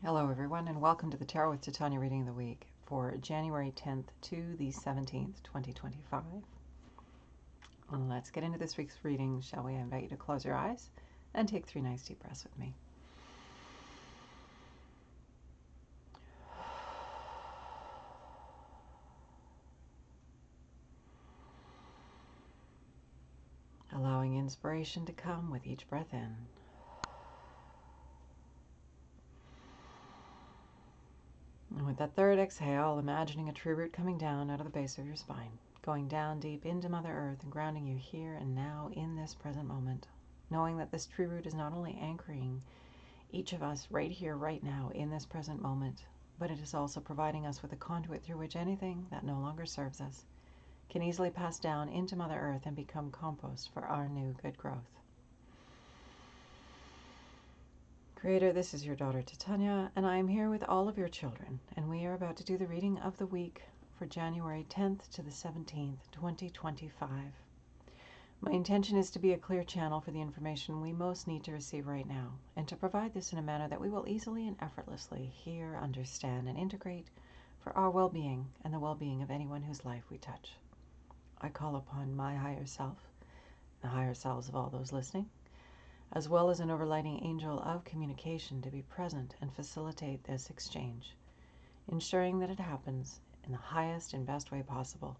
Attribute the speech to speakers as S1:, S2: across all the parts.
S1: Hello everyone, and welcome to the Tarot with Titania reading of the week for January 10th to the 17th, 2025. Let's get into this week's reading, shall we? I invite you to close your eyes and take 3 nice deep breaths with me. Allowing inspiration to come with each breath in. And with that third exhale, imagining a tree root coming down out of the base of your spine, going down deep into Mother Earth and grounding you here and now in this present moment, knowing that this tree root is not only anchoring each of us right here, right now, in this present moment, but it is also providing us with a conduit through which anything that no longer serves us can easily pass down into Mother Earth and become compost for our new good growth. Creator, this is your daughter Titania, and I am here with all of your children, and we are about to do the reading of the week for January 10th to the 17th, 2025. My intention is to be a clear channel for the information we most need to receive right now, and to provide this in a manner that we will easily and effortlessly hear, understand, and integrate for our well-being and the well-being of anyone whose life we touch. I call upon my higher self, the higher selves of all those listening, as well as an overlighting angel of communication to be present and facilitate this exchange, ensuring that it happens in the highest and best way possible,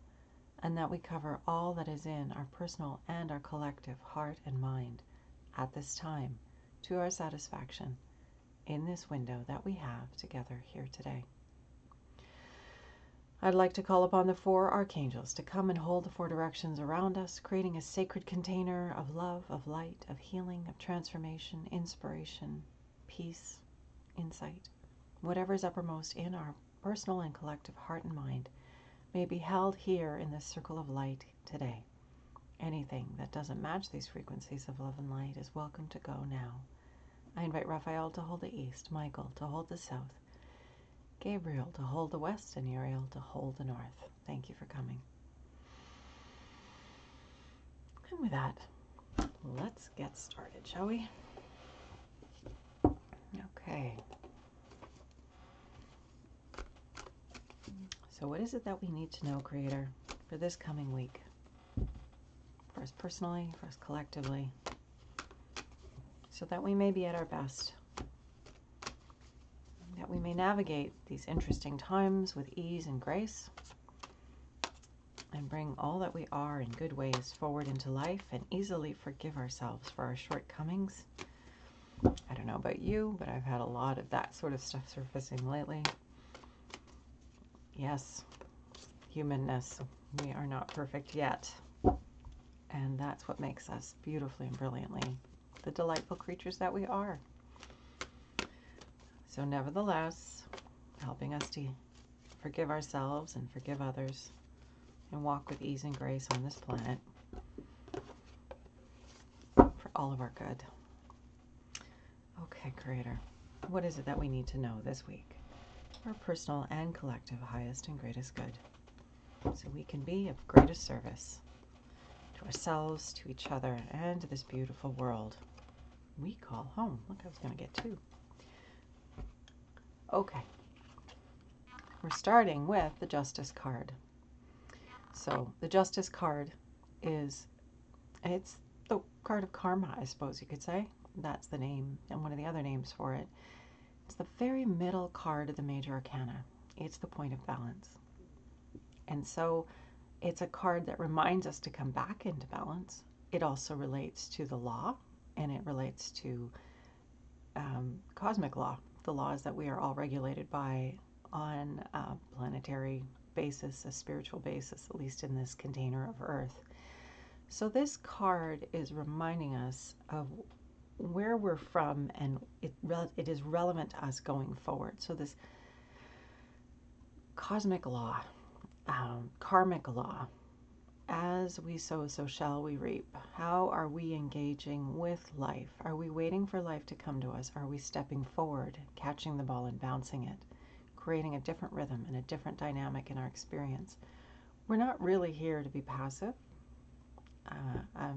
S1: and that we cover all that is in our personal and our collective heart and mind at this time to our satisfaction in this window that we have together here today. I'd like to call upon the 4 archangels to come and hold the 4 directions around us, creating a sacred container of love, of light, of healing, of transformation, inspiration, peace, insight. Whatever is uppermost in our personal and collective heart and mind may be held here in this circle of light today. Anything that doesn't match these frequencies of love and light is welcome to go now. I invite Raphael to hold the east, Michael to hold the south, Gabriel to hold the west, and Uriel to hold the north. Thank you for coming. And with that, let's get started, shall we? Okay. So what is it that we need to know, Creator, for this coming week? For us personally, for us collectively, so that we may be at our best, that we may navigate these interesting times with ease and grace, and bring all that we are in good ways forward into life and easily forgive ourselves for our shortcomings. I don't know about you, but I've had a lot of that sort of stuff surfacing lately. Yes, humanness. We are not perfect yet. And that's what makes us beautifully and brilliantly the delightful creatures that we are. So nevertheless, helping us to forgive ourselves and forgive others and walk with ease and grace on this planet for all of our good. Okay, Creator, what is it that we need to know this week for our personal and collective highest and greatest good, so we can be of greatest service to ourselves, to each other, and to this beautiful world we call home? Look, I was going to get 2. Okay. We're starting with the Justice card. So the Justice card it's the card of karma, I suppose you could say. That's the name, and one of the other names for it. It's the very middle card of the major arcana. It's the point of balance. And so it's a card that reminds us to come back into balance. It also relates to the law, and it relates to cosmic law, the laws that we are all regulated by on a planetary basis, a spiritual basis, at least in this container of Earth. So this card is reminding us of where we're from, and it is relevant to us going forward. So this cosmic law, karmic law, as we sow, so shall we reap. How are we engaging with life? Are we waiting for life to come to us? Are we stepping forward, catching the ball and bouncing it, creating a different rhythm and a different dynamic in our experience? We're not really here to be passive.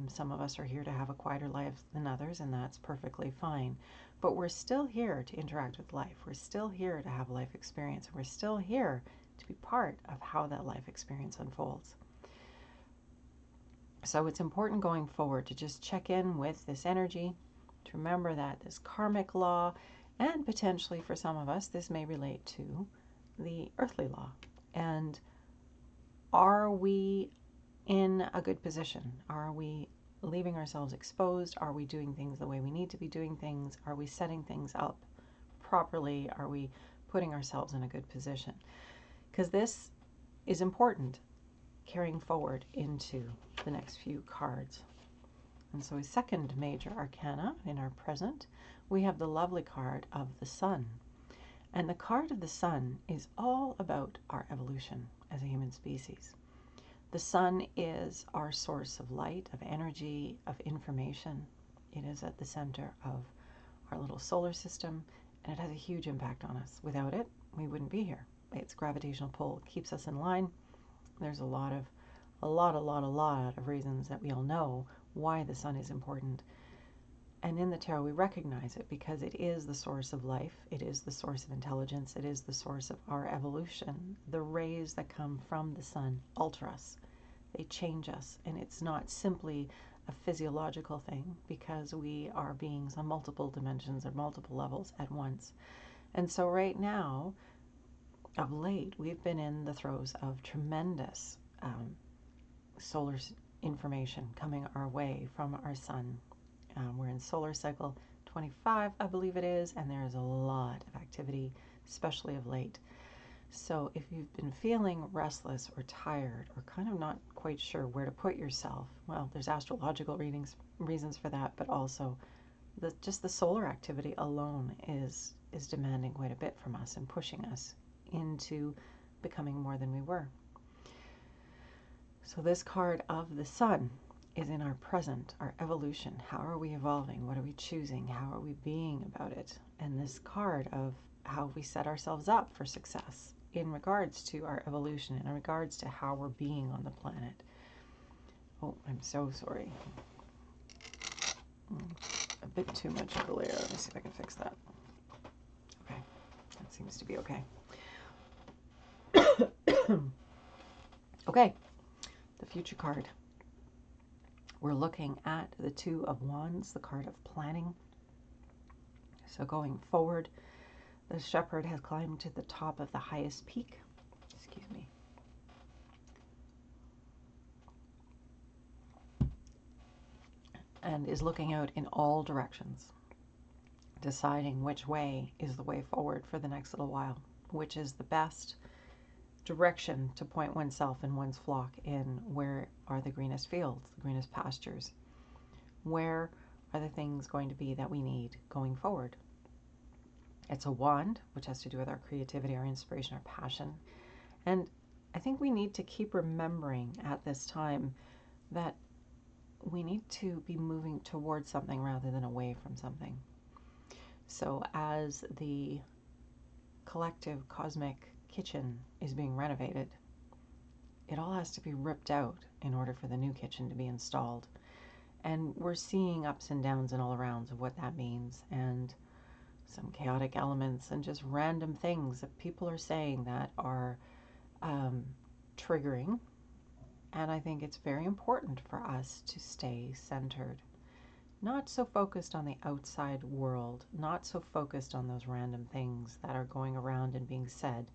S1: Some of us are here to have a quieter life than others, and that's perfectly fine. but we're still here to interact with life. We're still here to have a life experience. We're still here to be part of how that life experience unfolds. So it's important going forward to just check in with this energy, to remember that this karmic law, and potentially for some of us, this may relate to the earthly law. And are we in a good position? Are we leaving ourselves exposed? Are we doing things the way we need to be doing things? Are we setting things up properly? Are we putting ourselves in a good position? Because this is important carrying forward into the next few cards. And so a second major arcana in our present, we have the lovely card of the Sun. And the card of the Sun is all about our evolution as a human species. The Sun is our source of light, of energy, of information. It is at the center of our little solar system, and it has a huge impact on us. Without it, we wouldn't be here. Its gravitational pull keeps us in line. There's a lot of reasons that we all know why the Sun is important. And in the tarot, we recognize it because it is the source of life. It is the source of intelligence. It is the source of our evolution. The rays that come from the Sun alter us. They change us. And it's not simply a physiological thing because we are beings on multiple dimensions or multiple levels at once. And so right now, of late, we've been in the throes of tremendous solar information coming our way from our Sun. We're in solar cycle 25, I believe it is, and there is a lot of activity, especially of late. So if you've been feeling restless or tired or kind of not quite sure where to put yourself, well, there's astrological reasons for that, but also just the solar activity alone is demanding quite a bit from us and pushing us into becoming more than we were. So this card of the Sun is in our present, our evolution. How are we evolving? What are we choosing? How are we being about it? And this card of how we set ourselves up for success in regards to our evolution, in regards to how we're being on the planet. Oh, I'm so sorry. A bit too much glare. Let me see if I can fix that. Okay, that seems to be okay. Okay, the future card. We're looking at the Two of Wands, the card of planning. So going forward, the shepherd has climbed to the top of the highest peak. Excuse me. And is looking out in all directions, deciding which way is the way forward for the next little while, which is the best direction to point oneself and one's flock in. Where are the greenest fields, the greenest pastures? Where are the things going to be that we need going forward? It's a wand, which has to do with our creativity, our inspiration, our passion. And I think we need to keep remembering at this time that we need to be moving towards something rather than away from something. So as the collective cosmic kitchen is being renovated, it all has to be ripped out in order for the new kitchen to be installed. And we're seeing ups and downs and all arounds of what that means, and some chaotic elements and just random things that people are saying that are triggering. And I think it's very important for us to stay centered, not so focused on the outside world, not so focused on those random things that are going around and being said.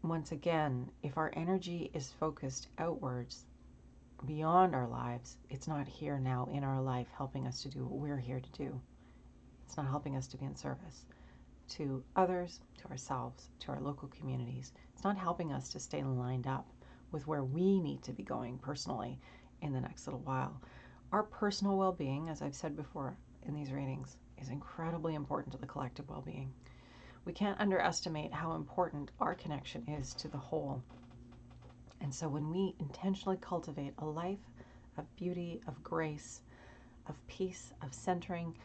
S1: Once again, if our energy is focused outwards, beyond our lives, it's not here now in our life helping us to do what we're here to do. It's not helping us to be in service to others, to ourselves, to our local communities. It's not helping us to stay lined up with where we need to be going personally in the next little while. Our personal well-being, as I've said before in these readings, is incredibly important to the collective well-being. We can't underestimate how important our connection is to the whole. And so when we intentionally cultivate a life of beauty, of grace, of peace, of centering,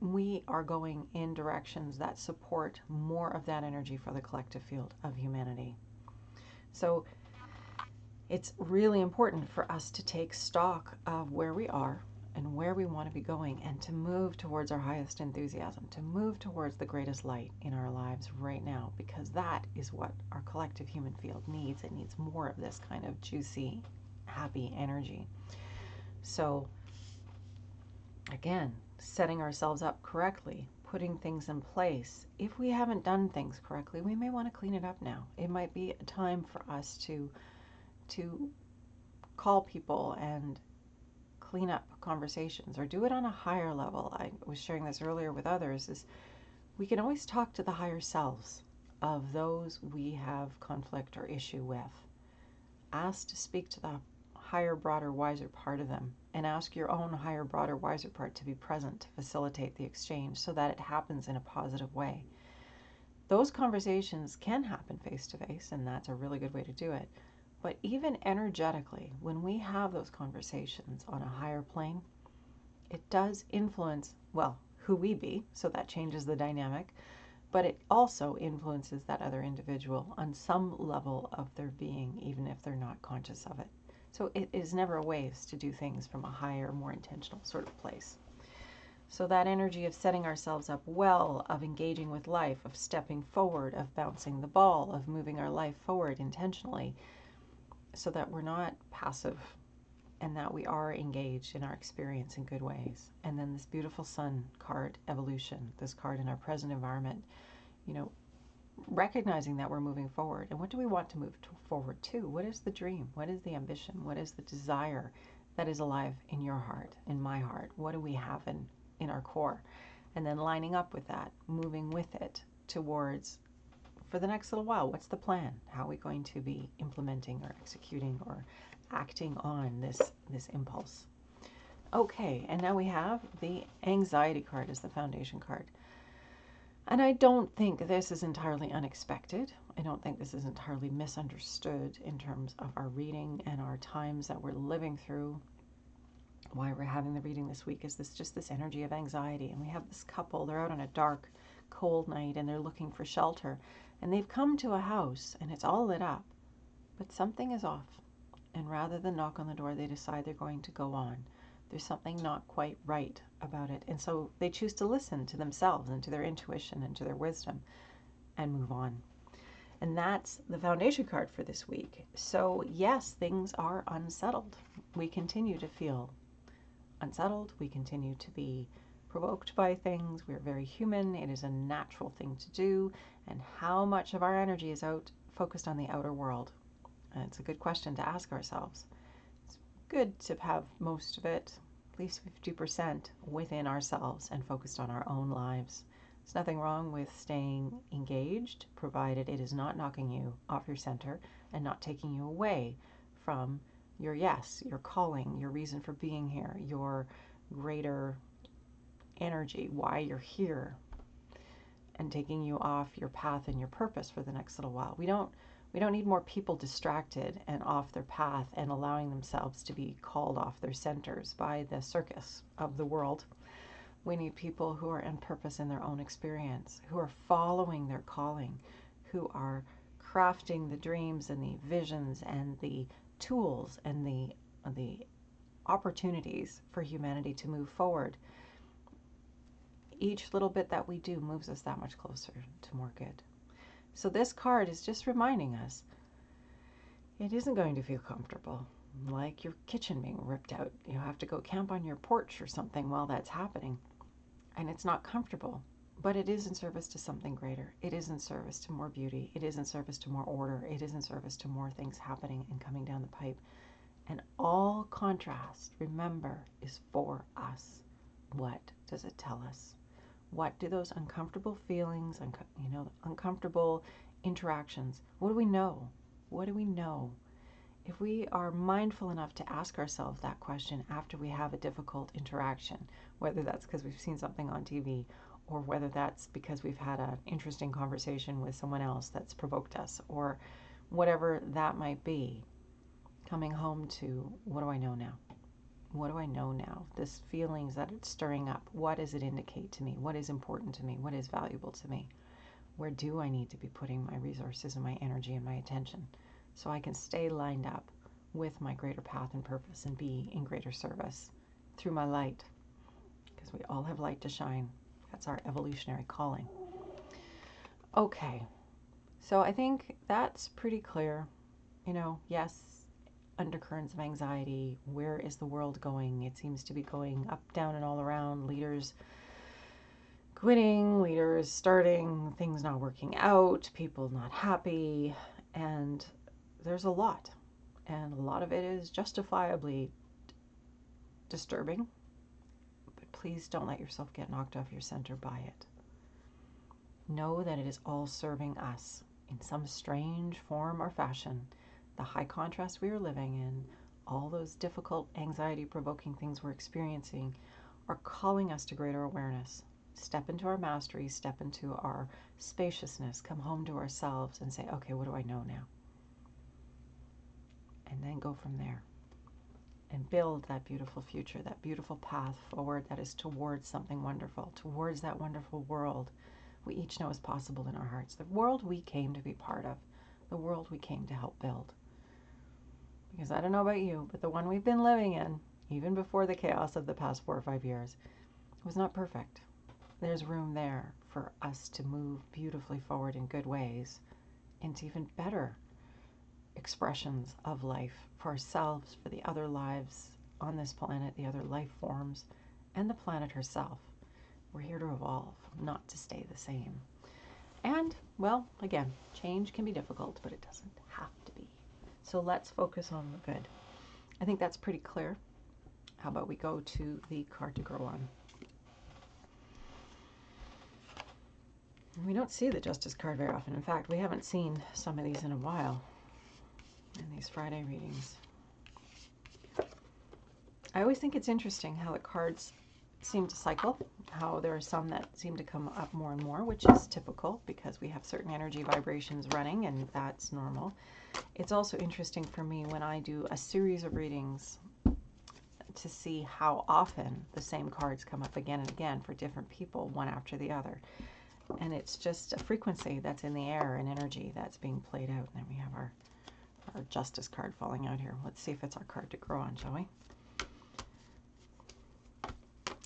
S1: we are going in directions that support more of that energy for the collective field of humanity. So it's really important for us to take stock of where we are and where we want to be going, and to move towards our highest enthusiasm, to move towards the greatest light in our lives right now, because that is what our collective human field needs. It needs more of this kind of juicy, happy energy. So again, setting ourselves up correctly, putting things in place. If we haven't done things correctly, we may want to clean it up now. It might be a time for us to call people and clean up conversations, or do it on a higher level. I was sharing this earlier with others, is we can always talk to the higher selves of those we have conflict or issue with. Ask to speak to the higher, broader, wiser part of them, and ask your own higher, broader, wiser part to be present to facilitate the exchange so that it happens in a positive way. Those conversations can happen face to face, and that's a really good way to do it. But even energetically, when we have those conversations on a higher plane, it does influence, well, who we be, so that changes the dynamic, but it also influences that other individual on some level of their being, even if they're not conscious of it. So it is never a waste to do things from a higher, more intentional sort of place. So that energy of setting ourselves up well, of engaging with life, of stepping forward, of bouncing the ball, of moving our life forward intentionally, so that we're not passive and that we are engaged in our experience in good ways. And then this beautiful sun card, evolution, this card in our present environment, recognizing that we're moving forward. And what do we want to move forward to? What is the dream? What is the ambition? What is the desire that is alive in your heart, in my heart? What do we have in our core? And then lining up with that, moving with it towards, for the next little while, what's the plan? How are we going to be implementing or executing or acting on this impulse? Okay, and now we have the anxiety card as the foundation card. And I don't think this is entirely unexpected. I don't think this is entirely misunderstood in terms of our reading and our times that we're living through. Why we're having the reading this week is this energy of anxiety. And we have this couple, they're out on a dark, cold night, and they're looking for shelter. And they've come to a house, and it's all lit up, but something is off. And rather than knock on the door, they decide they're going to go on. There's something not quite right about it. And so they choose to listen to themselves and to their intuition and to their wisdom and move on. And that's the foundation card for this week. So yes, things are unsettled. We continue to feel unsettled. We continue to be provoked by things. We're very human. It is a natural thing to do. And how much of our energy is out focused on the outer world? And it's a good question to ask ourselves. It's good to have most of it, at least 50%, within ourselves and focused on our own lives. There's nothing wrong with staying engaged, provided it is not knocking you off your center and not taking you away from your yes, your calling, your reason for being here, your greater energy, why you're here, and taking you off your path and your purpose for the next little while. We don't need more people distracted and off their path and allowing themselves to be called off their centers by the circus of the world. We need people who are in purpose in their own experience, who are following their calling, who are crafting the dreams and the visions and the tools and the opportunities for humanity to move forward. Each little bit that we do moves us that much closer to more good. So this card is just reminding us it isn't going to feel comfortable, like your kitchen being ripped out. You have to go camp on your porch or something while that's happening. And it's not comfortable, but it is in service to something greater. It is in service to more beauty. It is in service to more order. It is in service to more things happening and coming down the pipe. And all contrast, remember, is for us. What does it tell us? What do those uncomfortable feelings, uncomfortable interactions, what do we know? What do we know? If we are mindful enough to ask ourselves that question after we have a difficult interaction, whether that's because we've seen something on TV or whether that's because we've had an interesting conversation with someone else that's provoked us, or whatever that might be, coming home to, what do I know now? What do I know now? This feelings that it's stirring up, what does it indicate to me? What is important to me? What is valuable to me? Where do I need to be putting my resources and my energy and my attention so I can stay lined up with my greater path and purpose and be in greater service through my light, because we all have light to shine. That's our evolutionary calling. Okay, so I think that's pretty clear. Yes, undercurrents of anxiety. Where is the world going? It seems to be going up, down, and all around. Leaders quitting, leaders starting, things not working out, people not happy, and there's a lot. And a lot of it is justifiably disturbing, but please don't let yourself get knocked off your center by it. Know that it is all serving us in some strange form or fashion. The high contrast we are living in, all those difficult, anxiety-provoking things we're experiencing are calling us to greater awareness. Step into our mastery, step into our spaciousness, come home to ourselves and say, okay, what do I know now? And then go from there and build that beautiful future, that beautiful path forward that is towards something wonderful, towards that wonderful world we each know is possible in our hearts. The world we came to be part of, the world we came to help build. Because I don't know about you, but the one we've been living in, even before the chaos of the past 4 or 5 years, was not perfect. There's room there for us to move beautifully forward in good ways into even better expressions of life for ourselves, for the other lives on this planet, the other life forms, and the planet herself. We're here to evolve, not to stay the same. And, well, again, change can be difficult, but it doesn't have to be. So let's focus on the good. I think that's pretty clear. How about we go to the card to grow on? We don't see the Justice card very often. In fact, we haven't seen some of these in a while in these Friday readings. I always think it's interesting how the cards seem to cycle, how there are some that seem to come up more and more, which is typical because we have certain energy vibrations running, and that's normal. It's also interesting for me when I do a series of readings to see how often the same cards come up again and again for different people, one after the other. And it's just a frequency that's in the air, an energy that's being played out. And then we have our Justice card falling out here. Let's see if it's our card to grow on, shall we?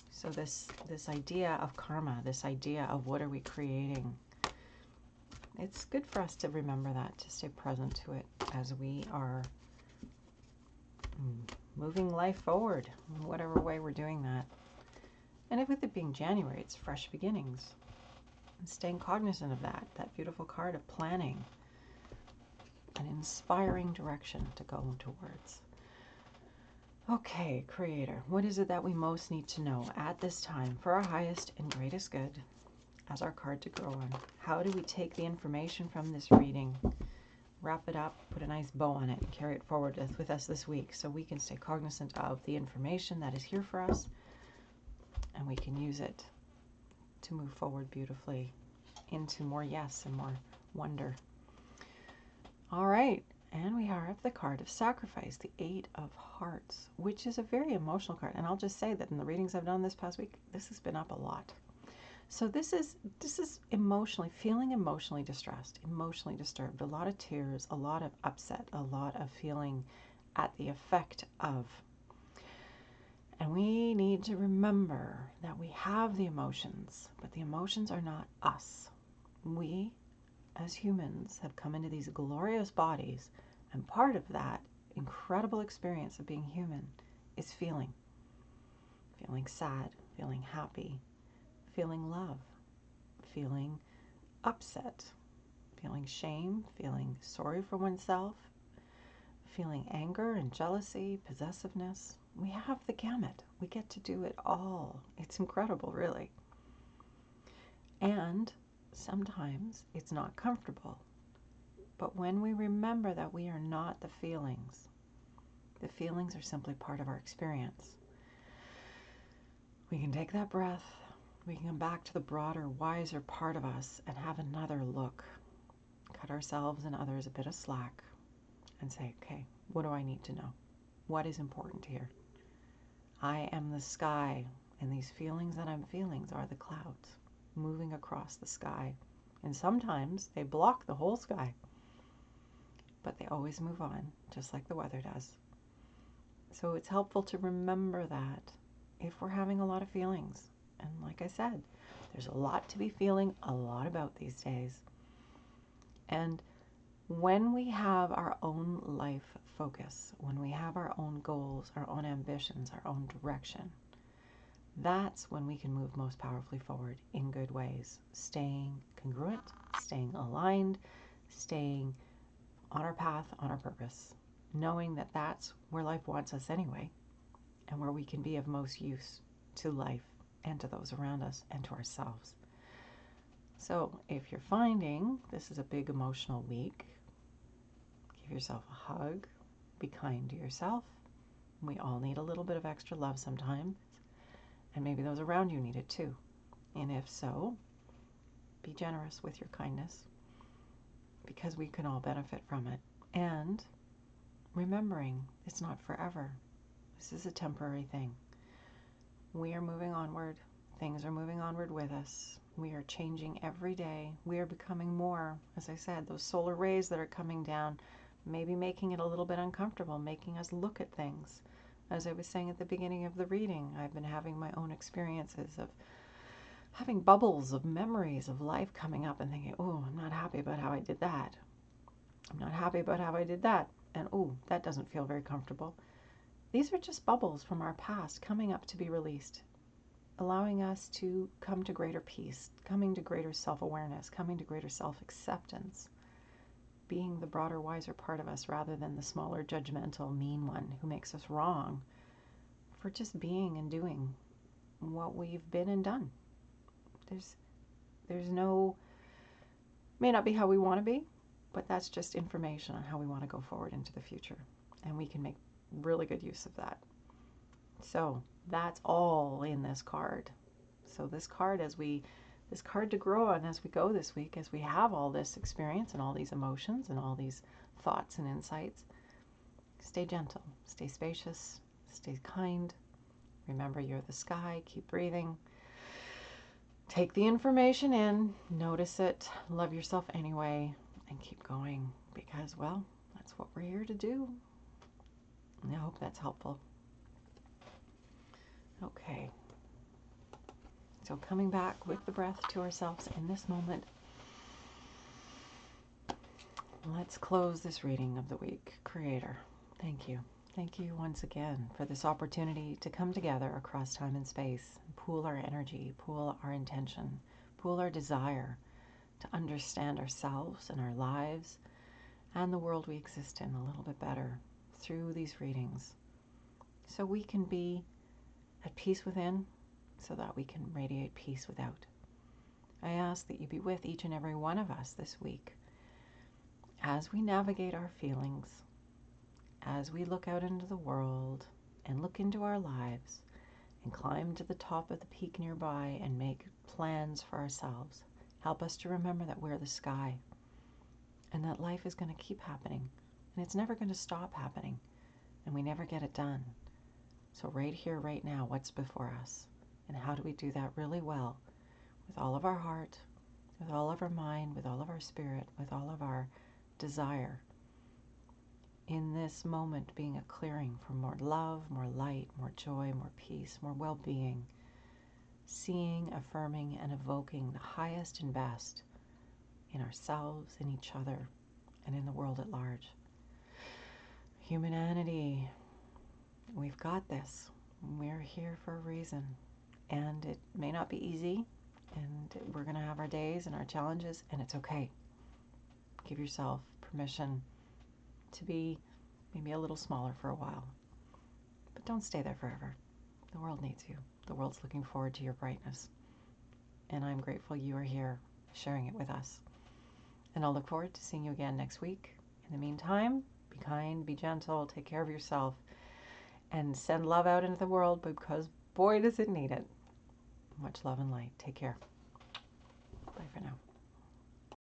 S1: So this idea of karma, this idea of what are we creating, it's good for us to remember that, to stay present to it as we are moving life forward, in whatever way we're doing that. And with it being January, it's fresh beginnings. And staying cognizant of that beautiful card of planning, an inspiring direction to go towards. Okay, Creator, what is it that we most need to know at this time for our highest and greatest good as our card to grow on? How do we take the information from this reading, wrap it up, put a nice bow on it, and carry it forward with us this week so we can stay cognizant of the information that is here for us and we can use it to move forward beautifully into more yes and more wonder. All right. And we have the card of sacrifice, the 8 of Hearts, which is a very emotional card. And I'll just say that in the readings I've done this past week, this has been up a lot. So this is feeling emotionally distressed, emotionally disturbed, a lot of tears, a lot of upset, a lot of feeling at the effect of. And we need to remember that we have the emotions, but the emotions are not us. We, as humans, have come into these glorious bodies, and part of that incredible experience of being human is feeling sad, feeling happy, feeling love, feeling upset, feeling shame, feeling sorry for oneself, feeling anger and jealousy, possessiveness. We have the gamut. We get to do it all. It's incredible, really. And sometimes it's not comfortable. But when we remember that we are not the feelings are simply part of our experience. We can take that breath, we can come back to the broader, wiser part of us and have another look. Cut ourselves and others a bit of slack and say, okay, what do I need to know? What is important here? I am the sky, and these feelings that I'm feeling are the clouds moving across the sky. And sometimes they block the whole sky. But they always move on, just like the weather does. So it's helpful to remember that if we're having a lot of feelings. And like I said, there's a lot to be feeling a lot about these days. And when we have our own life focus, when we have our own goals, our own ambitions, our own direction, that's when we can move most powerfully forward in good ways, staying congruent, staying aligned, staying on our path, on our purpose, knowing that that's where life wants us anyway, and where we can be of most use to life and to those around us and to ourselves. So if you're finding this is a big emotional week, give yourself a hug, be kind to yourself. We all need a little bit of extra love sometimes, and maybe those around you need it too. And if so, be generous with your kindness, because we can all benefit from it. And remembering it's not forever. This is a temporary thing. We are moving onward. Things are moving onward with us. We are changing every day. We are becoming more, as I said, those solar rays that are coming down, maybe making it a little bit uncomfortable, making us look at things. As I was saying at the beginning of the reading, I've been having my own experiences of having bubbles of memories of life coming up and thinking, oh, I'm not happy about how I did that. I'm not happy about how I did that. And oh, that doesn't feel very comfortable. These are just bubbles from our past coming up to be released, allowing us to come to greater peace, coming to greater self-awareness, coming to greater self-acceptance, being the broader, wiser part of us rather than the smaller, judgmental, mean one who makes us wrong for just being and doing what we've been and done. There's no, may not be how we want to be, but that's just information on how we want to go forward into the future. And we can make really good use of that. So that's all in this card. So this card to grow on as we go this week, as we have all this experience and all these emotions and all these thoughts and insights, stay gentle, stay spacious, stay kind. Remember, you're the sky. Keep breathing. Take the information in, notice it, love yourself anyway, and keep going, because, well, that's what we're here to do. And I hope that's helpful. Okay. So coming back with the breath to ourselves in this moment, let's close this reading of the week. Creator, thank you. Thank you once again for this opportunity to come together across time and space, pool our energy, pool our intention, pool our desire to understand ourselves and our lives and the world we exist in a little bit better through these readings, so we can be at peace within, so that we can radiate peace without. I ask that you be with each and every one of us this week as we navigate our feelings, as we look out into the world and look into our lives and climb to the top of the peak nearby and make plans for ourselves. Help us to remember that we're the sky and that life is going to keep happening and it's never going to stop happening and we never get it done. So right here, right now, what's before us? And how do we do that really well with all of our heart, with all of our mind, with all of our spirit, with all of our desire? In this moment, being a clearing for more love, more light, more joy, more peace, more well-being, seeing, affirming, and evoking the highest and best in ourselves, in each other, and in the world at large. Humanity, we've got this. We're here for a reason. And it may not be easy, and we're going to have our days and our challenges, and it's okay. Give yourself permission to be maybe a little smaller for a while. But don't stay there forever. The world needs you. The world's looking forward to your brightness. And I'm grateful you are here sharing it with us. And I'll look forward to seeing you again next week. In the meantime, be kind, be gentle, take care of yourself, and send love out into the world, because boy does it need it. Much love and light. Take care. Bye for now.